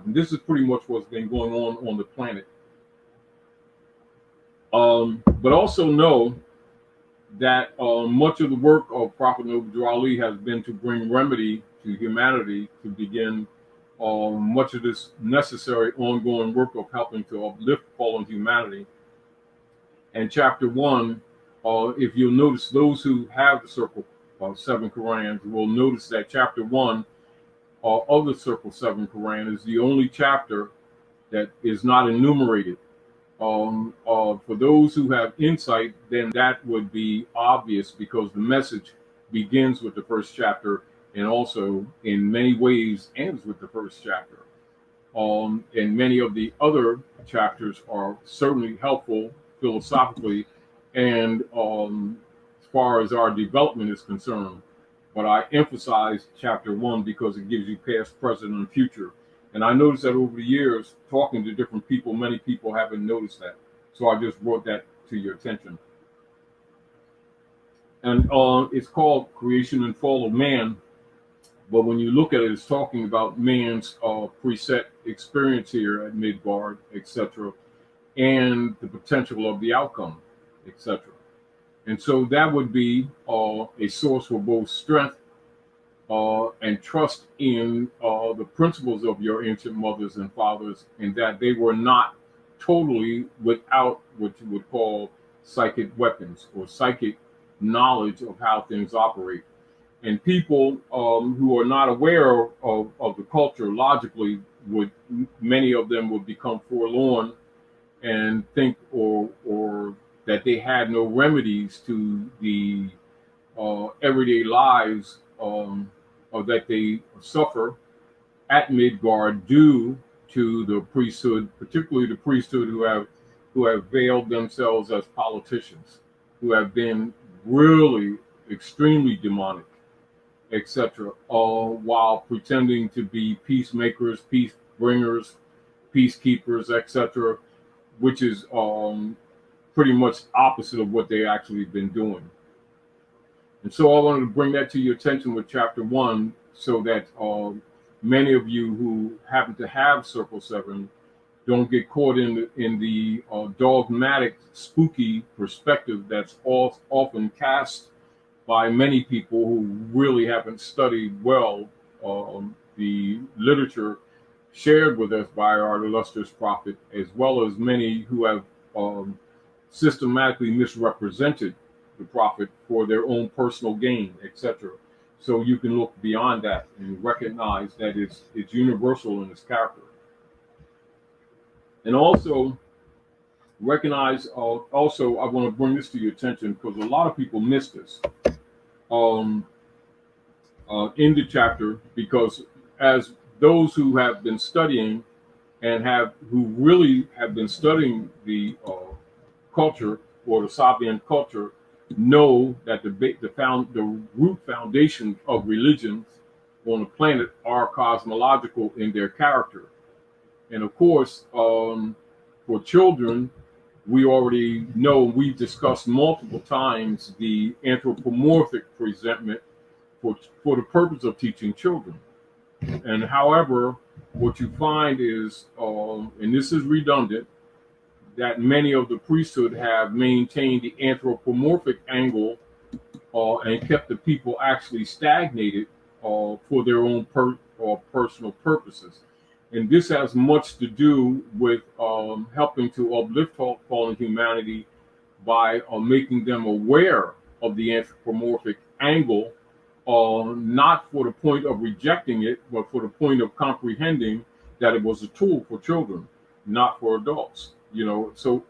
And this is pretty much what's been going on the planet. But also know that much of the work of Prophet Noble Ali has been to bring remedy to humanity to begin much of this necessary ongoing work of helping to uplift fallen humanity. And chapter 1, if you'll notice, those who have the Circle 7 Qurans will notice that chapter 1 of the Circle 7 Quran is the only chapter that is not enumerated. For those who have insight, then that would be obvious because the message begins with the first chapter and also in many ways ends with the first chapter. And many of the other chapters are certainly helpful philosophically and as far as our development is concerned. But I emphasize chapter 1 because it gives you past, present, and future. And I noticed that over the years, talking to different people, many people haven't noticed that. So I just brought that to your attention. And it's called Creation and Fall of Man. But when you look at it, it's talking about man's preset experience here at Midgard, etc., and the potential of the outcome, etc. And so that would be a source for both strength and trust in the principles of your ancient mothers and fathers, and that they were not totally without what you would call psychic weapons or psychic knowledge of how things operate. And people who are not aware of the culture logically many of them would become forlorn and think or that they had no remedies to the everyday lives or that they suffer at Midgard due to the priesthood, particularly the priesthood who have veiled themselves as politicians, who have been really extremely demonic, etc., while pretending to be peacemakers, peace bringers, peacekeepers, etc., which is pretty much opposite of what they actually been doing. And so I wanted to bring that to your attention with chapter 1 so that many of you who happen to have Circle 7 don't get caught in the dogmatic, spooky perspective that's often cast by many people who really haven't studied well the literature shared with us by our illustrious prophet, as well as many who have systematically misrepresented the prophet for their own personal gain, etc. So you can look beyond that and recognize that it's universal in its character. And also recognize, also I want to bring this to your attention because a lot of people miss this in the chapter, because as those who have been studying and who really have been studying the culture or the Sabian culture know that the root foundations of religions on the planet are cosmological in their character. And of course, for children, we already know, we've discussed multiple times the anthropomorphic presentment for the purpose of teaching children. And however, what you find is, and this is redundant, that many of the priesthood have maintained the anthropomorphic angle and kept the people actually stagnated for their own personal purposes. And this has much to do with helping to uplift fallen humanity by making them aware of the anthropomorphic angle, not for the point of rejecting it, but for the point of comprehending that it was a tool for children, not for adults. You know, so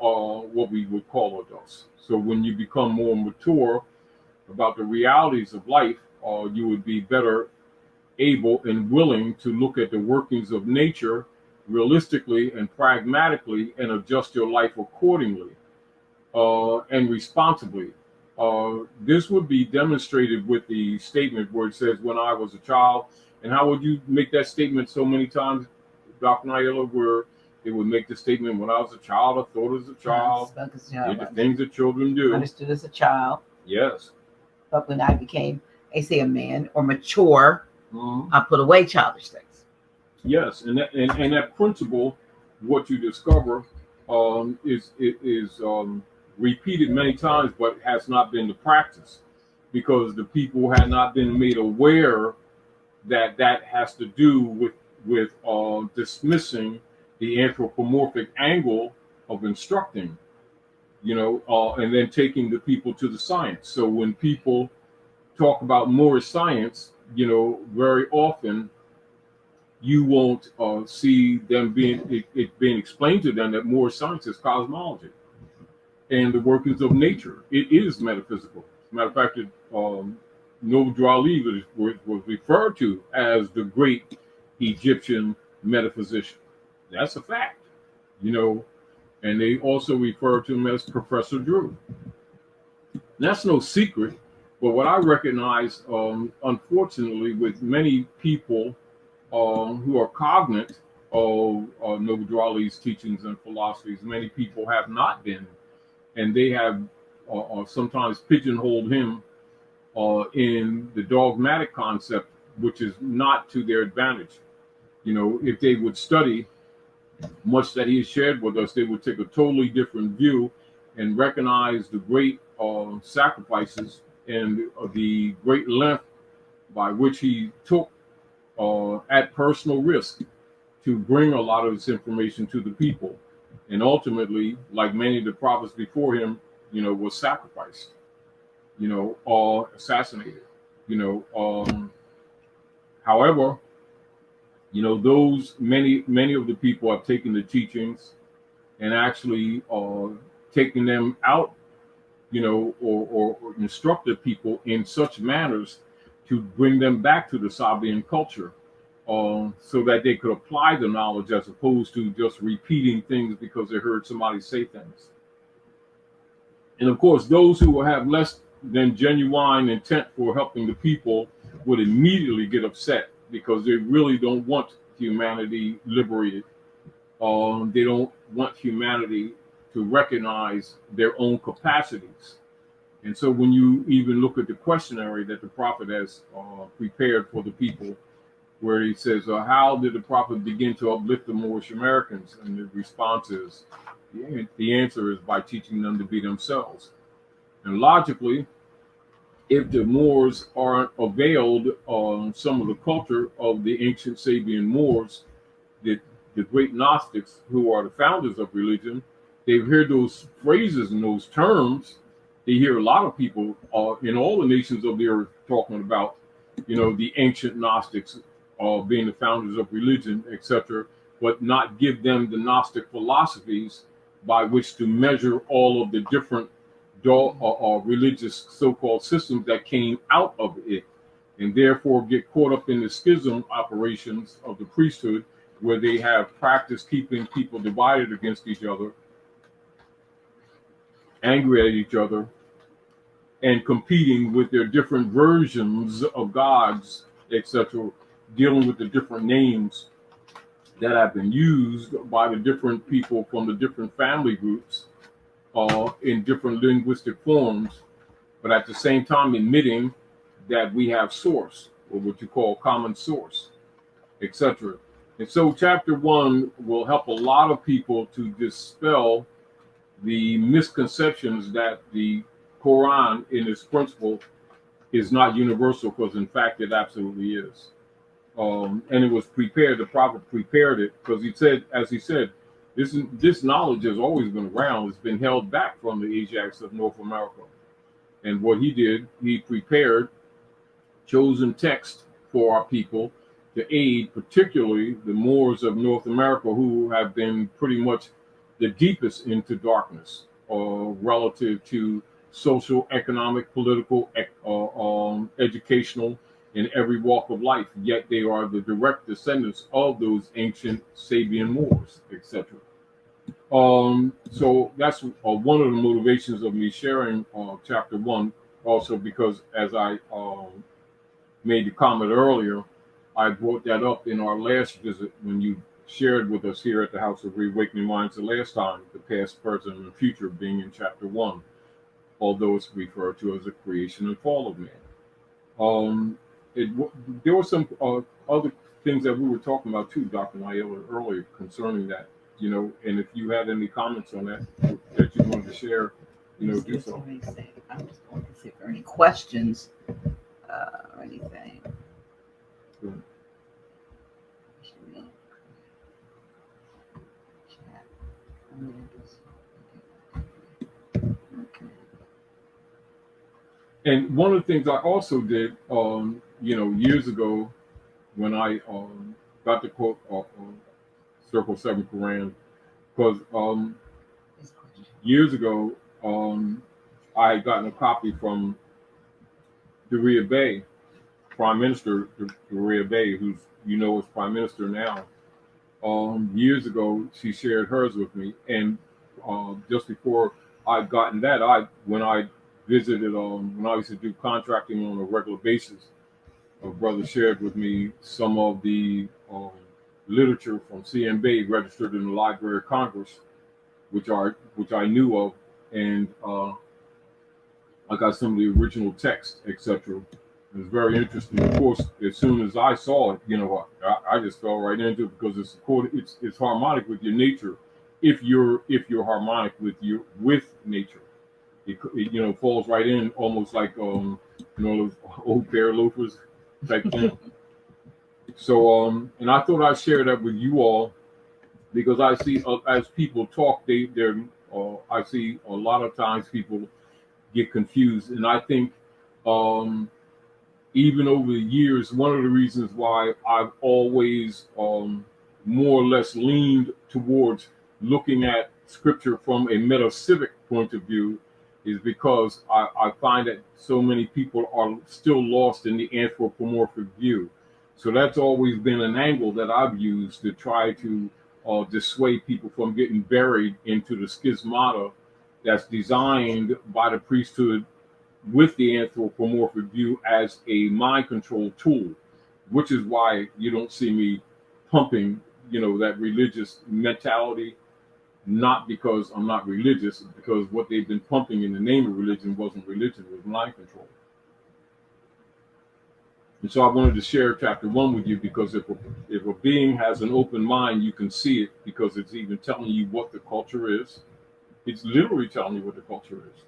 what we would call adults. So when you become more mature about the realities of life, you would be better able and willing to look at the workings of nature realistically and pragmatically and adjust your life accordingly and responsibly. This would be demonstrated with the statement where it says, when I was a child. And how would you make that statement so many times, Dr. Naila, where they would make the statement, when I was a child, I thought as a child, did the things that children do. Understood as a child. Yes. But when I became, they say, a man or mature, I put away childish things. Yes, and that principle, what you discover, is repeated many times, but has not been the practice because the people had not been made aware that that has to do with dismissing the anthropomorphic angle of instructing, and then taking the people to the science. So when people talk about more science, very often you won't see them it being explained to them that more science is cosmology and the workings of nature. It is metaphysical. As a matter of fact, Noble Drew Ali was referred to as the great Egyptian metaphysician. That's a fact, you know, and they also refer to him as Professor Drew. That's no secret, but what I recognize, unfortunately, with many people who are cognate of Noble Drew Ali's teachings and philosophies, many people have not been, and they have sometimes pigeonholed him in the dogmatic concept, which is not to their advantage. If they would study much that he has shared with us, they would take a totally different view and recognize the great sacrifices and the great length by which he took at personal risk to bring a lot of this information to the people. And ultimately, like many of the prophets before him, was sacrificed, or assassinated. However, those many of the people have taken the teachings and actually taken them out, or instructed people in such manners to bring them back to the Sabian culture, so that they could apply the knowledge as opposed to just repeating things because they heard somebody say things. And of course, those who have less than genuine intent for helping the people would immediately get upset because they really don't want humanity liberated. They don't want humanity to recognize their own capacities. And so when you even look at the questionnaire that the prophet has prepared for the people, where he says, how did the prophet begin to uplift the Moorish Americans? And the response is, the answer is by teaching them to be themselves. And logically, if the Moors aren't availed on some of the culture of the ancient Sabian Moors, the great Gnostics who are the founders of religion, they hear those phrases and those terms. They hear a lot of people in all the nations of the earth talking about, the ancient Gnostics being the founders of religion, etc., but not give them the Gnostic philosophies by which to measure all of the different religious so-called systems that came out of it, and therefore get caught up in the schism operations of the priesthood, where they have practiced keeping people divided against each other, angry at each other, and competing with their different versions of gods, etc., dealing with the different names that have been used by the different people from the different family groups in different linguistic forms, but at the same time admitting that we have source, or what you call common source, etc. And so chapter 1 will help a lot of people to dispel the misconceptions that the Quran in its principle is not universal, because in fact it absolutely is. And it was prepared, the prophet prepared it, because he said, as he said, this knowledge has always been around. It's been held back from the Asiatics of North America. And what he did, he prepared chosen text for our people to aid particularly the Moors of North America, who have been pretty much the deepest into darkness relative to social, economic, political, educational, in every walk of life. Yet they are the direct descendants of those ancient Sabian Moors, etc. So that's one of the motivations of me sharing chapter 1. Also, because as I made the comment earlier, I brought that up in our last visit when you shared with us here at the House of Reawakening Minds the last time, the past, present, and future being in chapter 1, although it's referred to as the creation and fall of man. There were some other things that we were talking about too, Dr. Naila, earlier concerning that, and if you had any comments on that you wanted to share, do so. I'm just going to see if there are any questions or anything. Good. Okay. And one of the things I also did, years ago, when I got the quote Circle 7 Quran, because years ago, I had gotten a copy from Daria Bay, Prime Minister Daria Bay, who's is Prime Minister now. Years ago, she shared hers with me, and just before I'd gotten that, when I visited, when I used to do contracting on a regular basis, a brother shared with me some of the literature from CMB registered in the Library of Congress, which I knew of, and I got some of the original text, etc. It was very interesting. Of course, as soon as I saw it, I just fell right into it because it's harmonic with your nature. If you're harmonic with nature, it falls right in, almost like those old pair of loafers type thing. So and I thought I'd share that with you all because I see as people talk, I see a lot of times people get confused, and I think even over the years, one of the reasons why I've always more or less leaned towards looking at scripture from a metaphysic point of view is because I find that so many people are still lost in the anthropomorphic view. So that's always been an angle that I've used to try to dissuade people from getting buried into the schismata that's designed by the priesthood with the anthropomorphic view as a mind control tool, which is why you don't see me pumping, that religious mentality, not because I'm not religious, because what they've been pumping in the name of religion wasn't religion, it was mind control. And so I wanted to share chapter 1 with you because if a being has an open mind, you can see it because it's even telling you what the culture is. It's literally telling you what the culture is.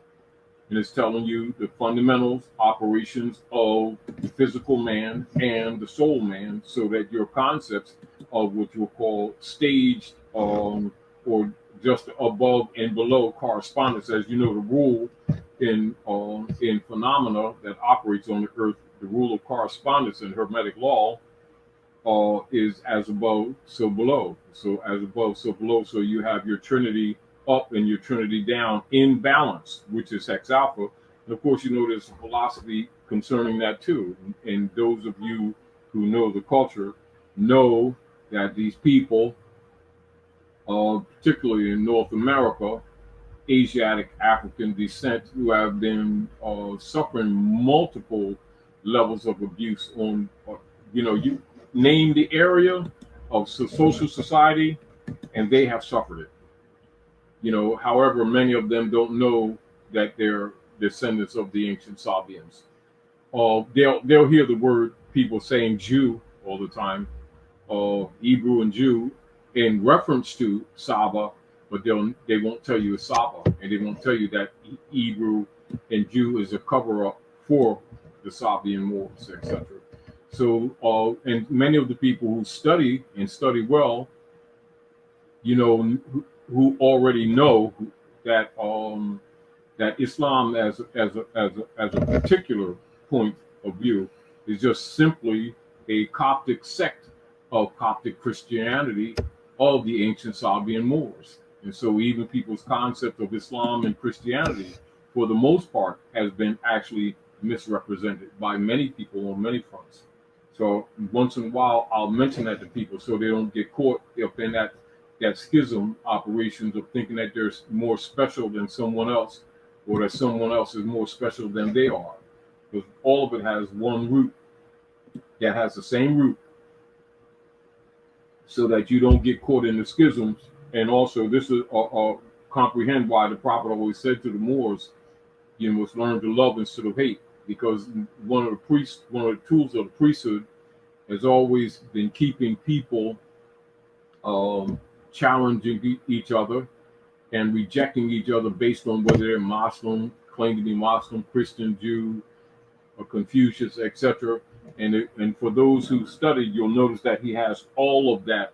And it's telling you the fundamentals, operations of the physical man and the soul man, so that your concepts of what you'll call staged or just above and below correspondence, as you know, the rule in phenomena that operates on the earth, the rule of correspondence in Hermetic law is as above, so below. So as above, so below. So you have your Trinity up and your Trinity down in balance, which is Hex Alpha. And of course, there's a philosophy concerning that too. And those of you who know the culture know that these people, particularly in North America, Asiatic, African descent, who have been suffering multiple levels of abuse on, you name the area of social society, and they have suffered it. However, many of them don't know that they're descendants of the ancient Sabians. They'll hear the word people saying Jew all the time, Hebrew and Jew, in reference to Saba, but they won't tell you it's Saba, and they won't tell you that Hebrew and Jew is a cover-up for the Sabian wars, etc. So, and many of the people who study and study well, who already know that that Islam as a particular point of view is just simply a Coptic sect of Coptic Christianity of the ancient Sabian Moors. And so even people's concept of Islam and Christianity, for the most part, has been actually misrepresented by many people on many fronts. So once in a while, I'll mention that to people so they don't get caught up in that schism operations of thinking that they're more special than someone else, or that someone else is more special than they are. Because all of it has one root that has the same root, so that you don't get caught in the schisms. And also, this is comprehend why the prophet always said to the Moors, you must learn to love instead of hate, because one of the tools of the priesthood has always been keeping people challenging each other and rejecting each other based on whether they're Muslim, claim to be Muslim, Christian, Jew, or Confucius, etc. And for those who studied, you'll notice that he has all of that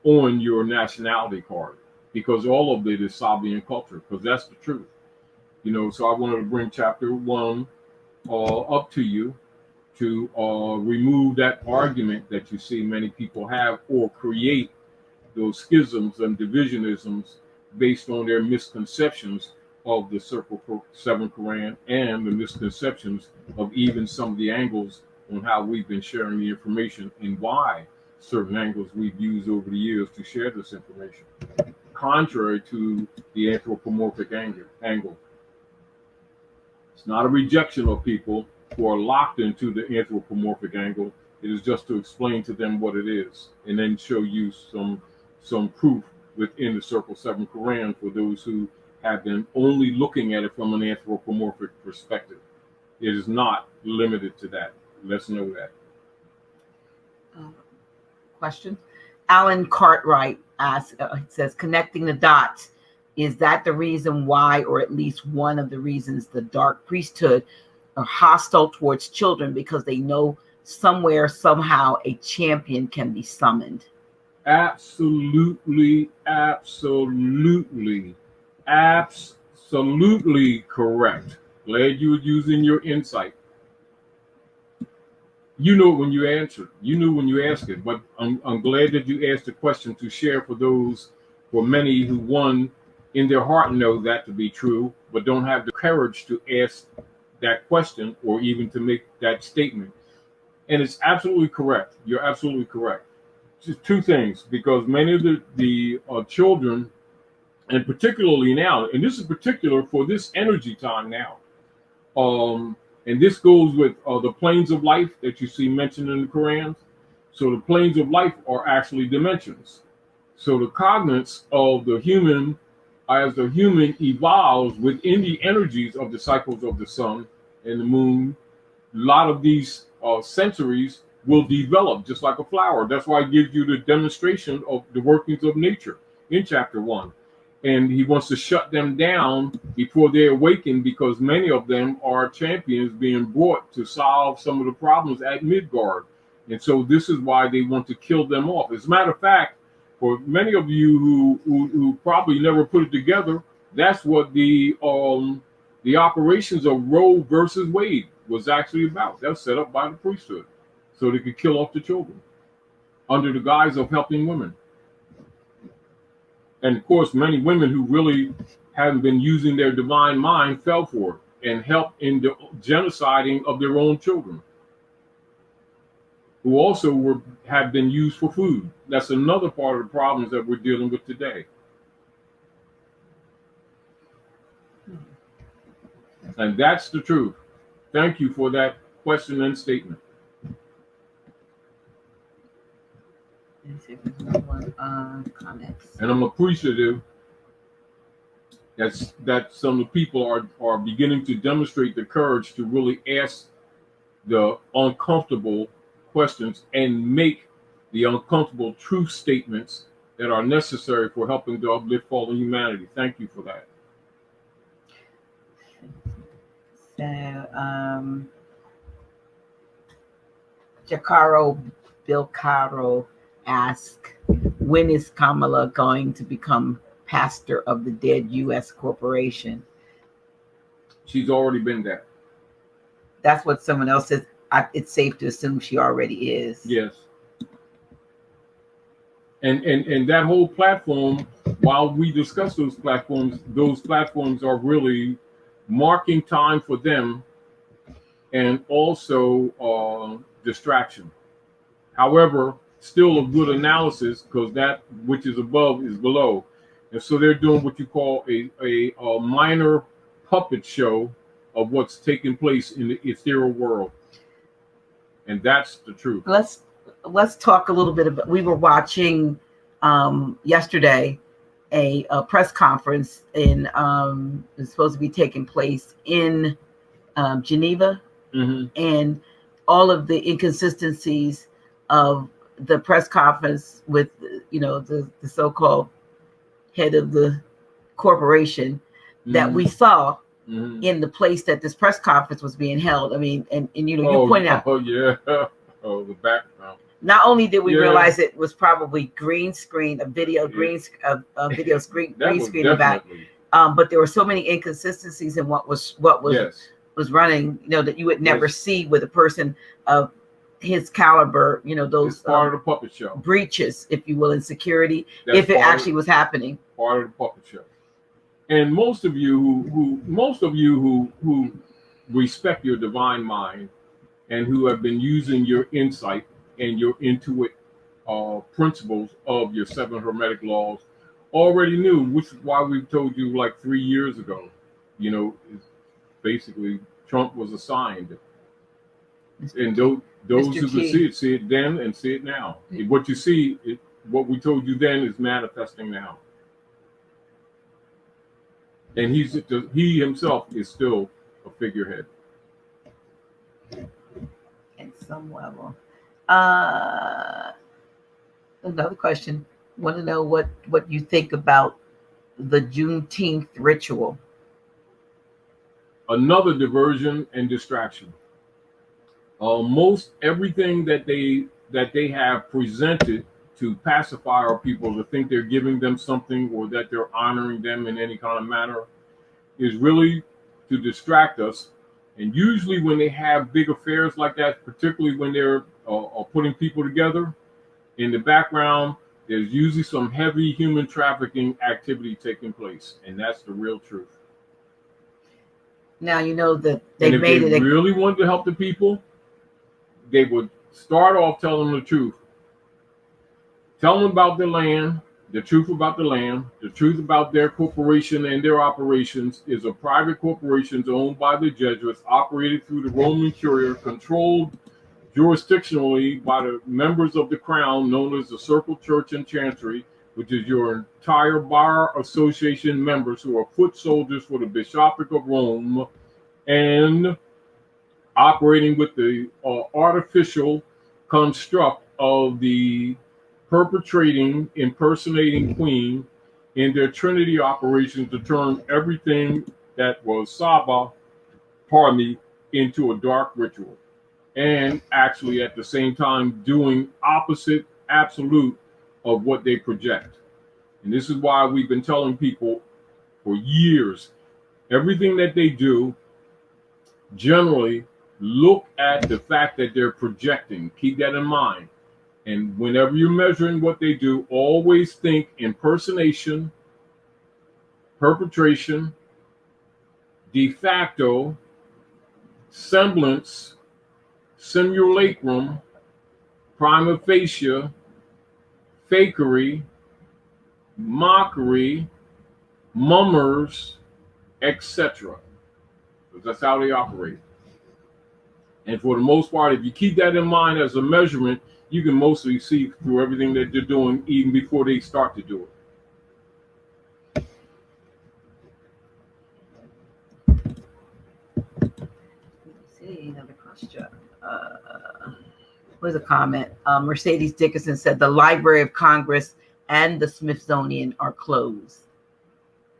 on your nationality card, because all of it is Sabian culture, because that's the truth. So I wanted to bring chapter 1 up to you to remove that argument that you see many people have, or create those schisms and divisionisms based on their misconceptions of the Circle 7 Quran and the misconceptions of even some of the angles on how we've been sharing the information and why certain angles we've used over the years to share this information, contrary to the anthropomorphic angle. It's not a rejection of people who are locked into the anthropomorphic angle. It is just to explain to them what it is, and then show you some proof within the Circle 7 Quran for those who have been only looking at it from an anthropomorphic perspective. It is not limited to that. Let's know that. Question. Alan Cartwright asks, says, connecting the dots. Is that the reason why, or at least one of the reasons, the dark priesthood are hostile towards children, because they know somewhere, somehow, a champion can be summoned? Absolutely correct. Glad you were using your insight. You know when you answered. You knew when you asked it, but I'm glad that you asked the question to share for many who, one, in their heart know that to be true, but don't have the courage to ask that question or even to make that statement. And it's absolutely correct. You're absolutely correct. Just two things, because many of the children, and particularly now, and this is particular for this energy time now, and this goes with the planes of life that you see mentioned in the Quran. So the planes of life are actually dimensions. So the cognizance of the human, as the human evolves within the energies of the cycles of the sun and the moon, a lot of these sensories will develop just like a flower. That's why it gives you the demonstration of the workings of nature in chapter 1. And he wants to shut them down before they awaken, because many of them are champions being brought to solve some of the problems at Midgard. And so this is why they want to kill them off. As a matter of fact, for many of you who probably never put it together, that's what the operations of Roe versus Wade was actually about. That was set up by the priesthood so they could kill off the children under the guise of helping women. And of course, many women who really haven't been using their divine mind fell for it and helped in the genociding of their own children, who also have been used for food. That's another part of the problems that we're dealing with today. And that's the truth. Thank you for that question and statement. Comments. And I'm appreciative that some of the people are beginning to demonstrate the courage to really ask the uncomfortable questions and make the uncomfortable truth statements that are necessary for helping to uplift fallen humanity. Thank you for that. So, Jacaro Bilcaro asks, when is Kamala going to become pastor of the dead U.S. corporation? She's already been that. That's what someone else says. It's safe to assume she already is. Yes. And that whole platform, while we discuss those platforms are really marking time for them, and also distraction. However, still a good analysis, because that which is above is below. And so they're doing what you call a minor puppet show of what's taking place in the ethereal world. And that's the truth. Let's talk a little bit about, we were watching yesterday a press conference in it's supposed to be taking place in Geneva, Mm-hmm. and all of the inconsistencies of the press conference with, the so-called head of the corporation that we saw in the place that this press conference was being held. I mean, and you pointed out. Oh yeah. Oh, the background. Not only did we realize it was probably green screen, a video green screen back, but there were so many inconsistencies in what was running, that you would never see with a person of his caliber. Those it's part of the puppet show breaches, if you will, in security. If it actually was happening, part of the puppet show. And most of you who respect your divine mind and who have been using your insight and your intuitive principles of your 7 Hermetic laws already knew, which is why we told you like 3 years ago, basically Trump was assigned. And those who could see it then and see it now. What you see, what we told you then is manifesting now. And he himself is still a figurehead. At some level. Another question. Want to know what you think about the Juneteenth ritual? Another diversion and distraction. Most everything that they have presented to pacify our people, to think they're giving them something or that they're honoring them in any kind of manner, is really to distract us. And usually when they have big affairs like that, particularly when they're putting people together, in the background, there's usually some heavy human trafficking activity taking place. And that's the real truth. Now, that they really wanted to help the people, they would start off telling them the truth. Tell them about the land, the truth about the land, the truth about their corporation and their operations is a private corporation owned by the Jesuits, operated through the Roman Curia, controlled jurisdictionally by the members of the crown, known as the Circle Church and Chancery, which is your entire bar association members who are foot soldiers for the Bishopric of Rome, and operating with the artificial construct of the impersonating queen in their Trinity operations to turn everything that was Saba, into a dark ritual. And actually at the same time doing opposite absolute of what they project. And this is why we've been telling people for years, everything that they do, generally look at the fact that they're projecting. Keep that in mind. And whenever you're measuring what they do, always think impersonation, perpetration, de facto, semblance, simulacrum, prima facie, fakery, mockery, mummers, etc. That's how they operate. And for the most part, if you keep that in mind as a measurement, you can mostly see through everything that they're doing even before they start to do it. Let's see, another question. Here's a comment. Mercedes Dickinson said the Library of Congress and the Smithsonian are closed.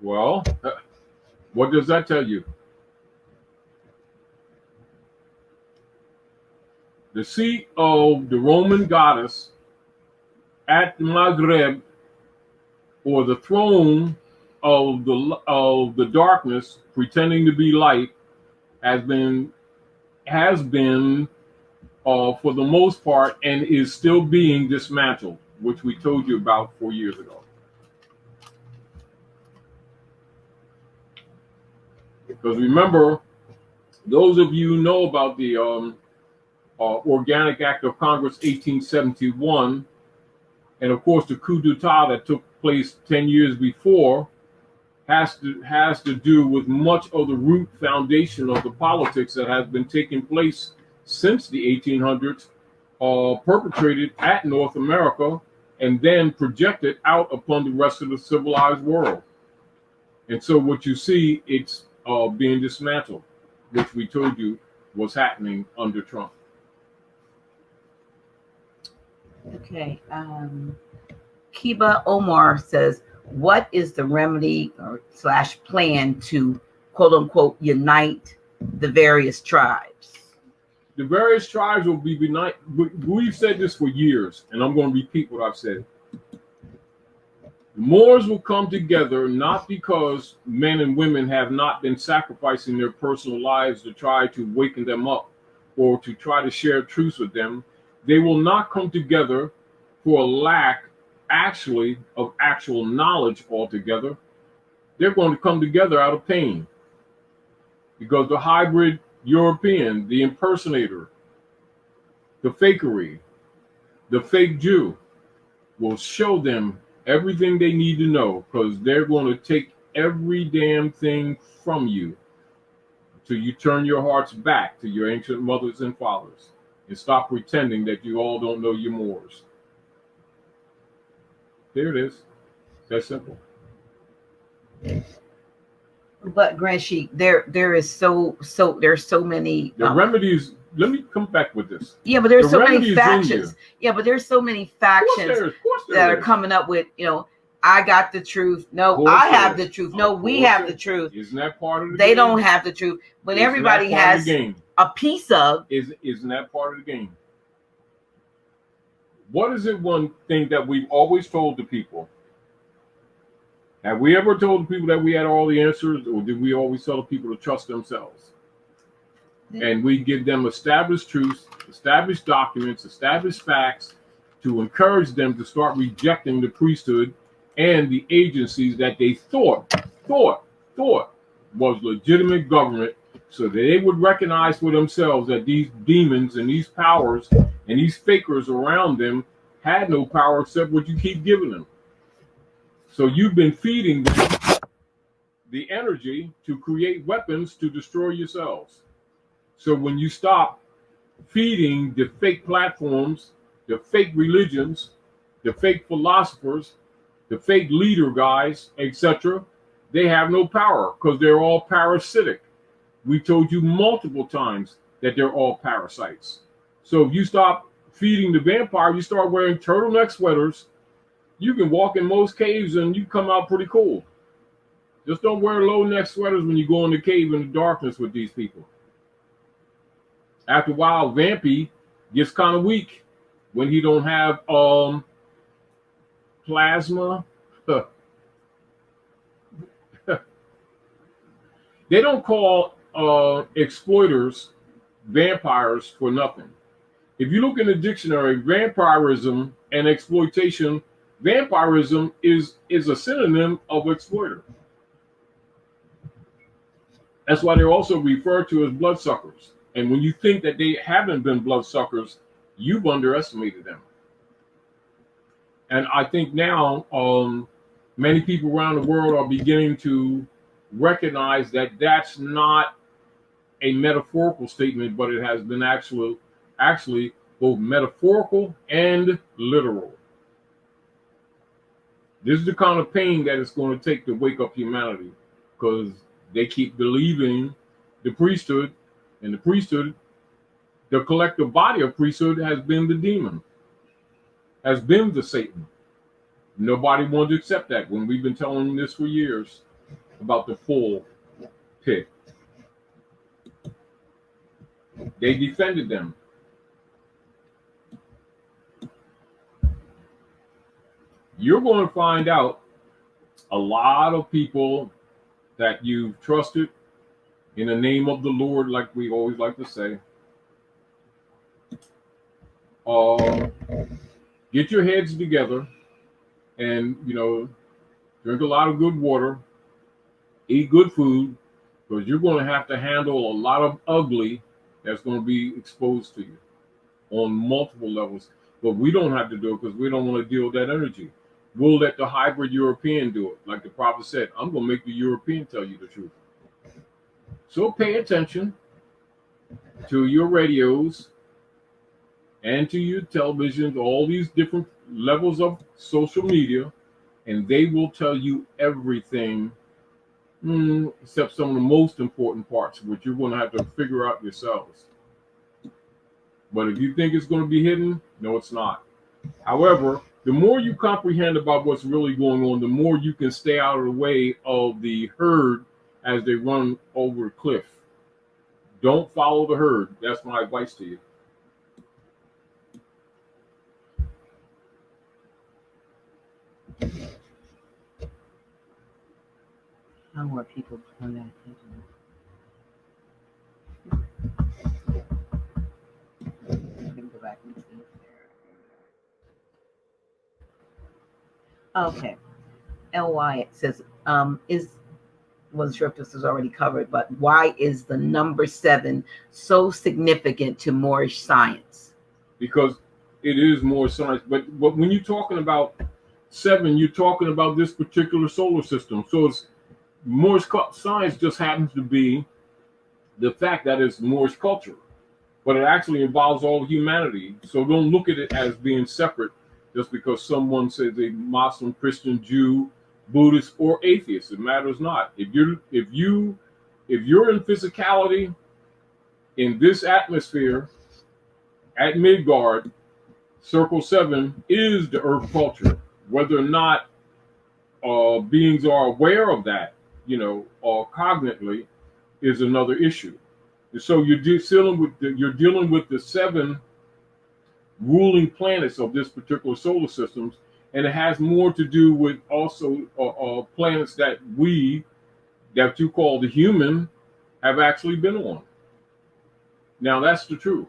Well, what does that tell you? The seat of the Roman goddess at the Maghreb, or the throne of the darkness pretending to be light, has been for the most part and is still being dismantled, which we told you about 4 years ago. Because remember, those of you who know about the Organic Act of Congress 1871, and of course the coup d'etat that took place 10 years before, has to do with much of the root foundation of the politics that has been taking place since the 1800s, perpetrated at North America and then projected out upon the rest of the civilized world. And so what you see, it's being dismantled, which we told you was happening under Trump. Okay. Kiba Omar says, what is the remedy or slash plan to quote unquote unite the various tribes? The various tribes will be united. We've said this for years, and I'm going to repeat what I've said. The Moors will come together not because men and women have not been sacrificing their personal lives to try to waken them up or to try to share truths with them. They will not come together for a lack of actual knowledge altogether. They're going to come together out of pain because the hybrid European, the impersonator, the fakery, the fake Jew will show them everything they need to know, because they're going to take every damn thing from you till you turn your hearts back to your ancient mothers and fathers and stop pretending that you all don't know your Moors. There it is. That's simple. But Granshi, there's so many The remedies. Let me come back with this. Yeah, but there's The so many remedies in factions. you. Yeah, but there's so many factions Of course that there are is. coming up with, I got the truth. No, course I there have is. the truth. No, Of we course have there the is. truth. Isn't that part of the They game? don't have the truth. When Isn't everybody that part of has the game? a piece of. Isn't that part of the game? What is it one thing that we've always told the people? Have we ever told the people that we had all the answers, or did we always tell the people to trust themselves? And we give them established truths, established documents, established facts to encourage them to start rejecting the priesthood and the agencies that they thought was legitimate government, so that they would recognize for themselves that these demons and these powers and these fakers around them had no power except what you keep giving them. So you've been feeding them the energy to create weapons to destroy yourselves. So when you stop feeding the fake platforms, the fake religions, the fake philosophers, the fake leader guys, etc., they have no power because they're all parasitic. We told you multiple times that they're all parasites. So if you stop feeding the vampire, you start wearing turtleneck sweaters, you can walk in most caves and you come out pretty cool. Just don't wear low neck sweaters when you go in the cave in the darkness with these people. After a while, Vampy gets kind of weak when he don't have plasma. They don't call exploiters vampires for nothing. If you look in the dictionary, vampirism and exploitation, vampirism is a synonym of exploiter. That's why they're also referred to as bloodsuckers. And when you think that they haven't been bloodsuckers, you've underestimated them. And I think now many people around the world are beginning to recognize that that's not a metaphorical statement, but it has been actually both metaphorical and literal. This is the kind of pain that it's going to take to wake up humanity, because they keep believing the priesthood, and the priesthood, the collective body of priesthood, has been the demon, has been the Satan. Nobody wanted to accept that when we've been telling them this for years about the full pit. They defended them. You're going to find out a lot of people that you've trusted in the name of the Lord, like we always like to say. Get your heads together and, drink a lot of good water, eat good food, because you're going to have to handle a lot of ugly that's going to be exposed to you on multiple levels. But we don't have to do it because we don't want to deal with that energy. We'll let the hybrid European do it. Like the prophet said, I'm going to make the European tell you the truth. So pay attention to your radios and to your televisions, all these different levels of social media, and they will tell you everything except some of the most important parts, which you're going to have to figure out yourselves. But if you think it's going to be hidden, no, it's not. However, the more you comprehend about what's really going on, the more you can stay out of the way of the herd as they run over a cliff. Don't follow the herd. That's my advice to you. I want people to turn that attention. I can go back and see it there. Okay. LY, it says, wasn't sure if this was already covered, but why is the number 7 so significant to Moorish science? Because it is more science. But when you're talking about 7, you're talking about this particular solar system. So it's Moorish science just happens to be the fact that it's Moorish culture, but it actually involves all humanity. So don't look at it as being separate just because someone says a Muslim, Christian, Jew, Buddhist, or atheist. It matters not. If you're in physicality in this atmosphere at Midgard, Circle 7 is the Earth culture. Whether or not beings are aware of that, or cognitively, is another issue. And so you're dealing with the 7 ruling planets of this particular solar system, and it has more to do with also planets that you call the human have actually been on. Now that's the truth.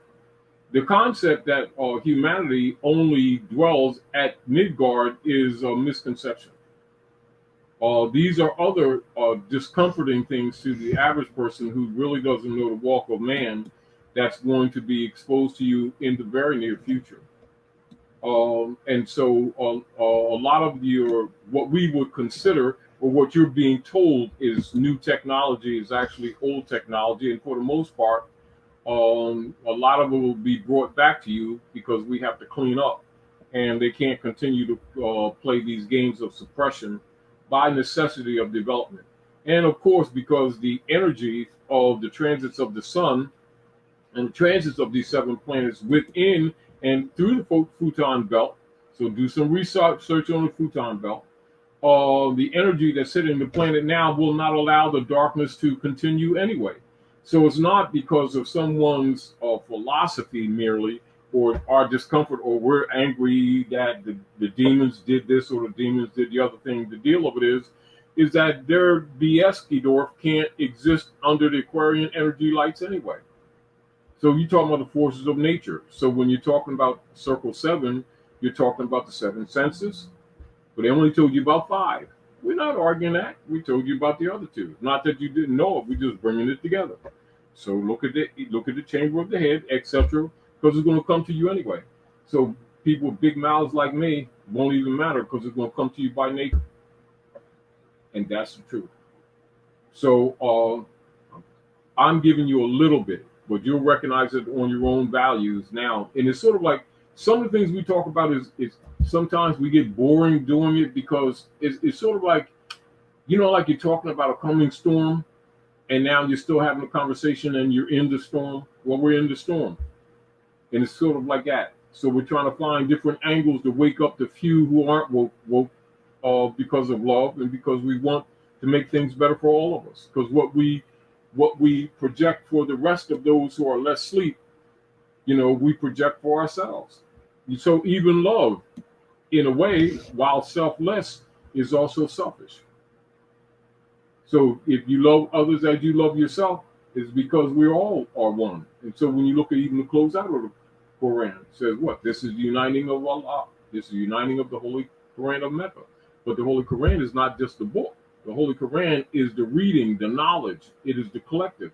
The concept that humanity only dwells at Midgard is a misconception. These are other discomforting things to the average person who really doesn't know the walk of man that's going to be exposed to you in the very near future. And so a lot of what we would consider or what you're being told is new technology is actually old technology. And for the most part, a lot of it will be brought back to you because we have to clean up, and they can't continue to play these games of suppression by necessity of development. And of course, because the energy of the transits of the sun and the transits of these 7 planets within and through the Futon belt, so do some research on the Futon belt, the energy that's hitting the planet now will not allow the darkness to continue anyway. So it's not because of someone's philosophy merely, or our discomfort, or we're angry that the demons did this or the demons did the other thing. The deal of it is that their BS Gedorf can't exist under the Aquarian energy lights anyway. So you're talking about the forces of nature. So when you're talking about Circle 7, you're talking about the 7 senses, but they only told you about 5. We're not arguing that. We told you about the other 2. Not that you didn't know it. We're just bringing it together. So look at the chamber of the head, etc., because it's going to come to you anyway. So people with big mouths like me won't even matter because it's going to come to you by nature, and that's the truth. So I'm giving you a little bit, but you'll recognize it on your own values now. And it's sort of like some of the things we talk about is sometimes we get boring doing it because it's sort of like, like you're talking about a coming storm, and now you're still having a conversation and you're in the storm. Well, we're in the storm. And it's sort of like that. So we're trying to find different angles to wake up the few who aren't woke because of love and because we want to make things better for all of us. Because what we project for the rest of those who are less asleep, we project for ourselves. So even love, in a way, while selfless, is also selfish. So if you love others as you love yourself, it's because we all are one. And so when you look at even the closeout of the Quran, it says what? This is the uniting of Allah. This is the uniting of the Holy Quran of Mecca. But the Holy Quran is not just the book. The Holy Quran is the reading, the knowledge. It is the collective.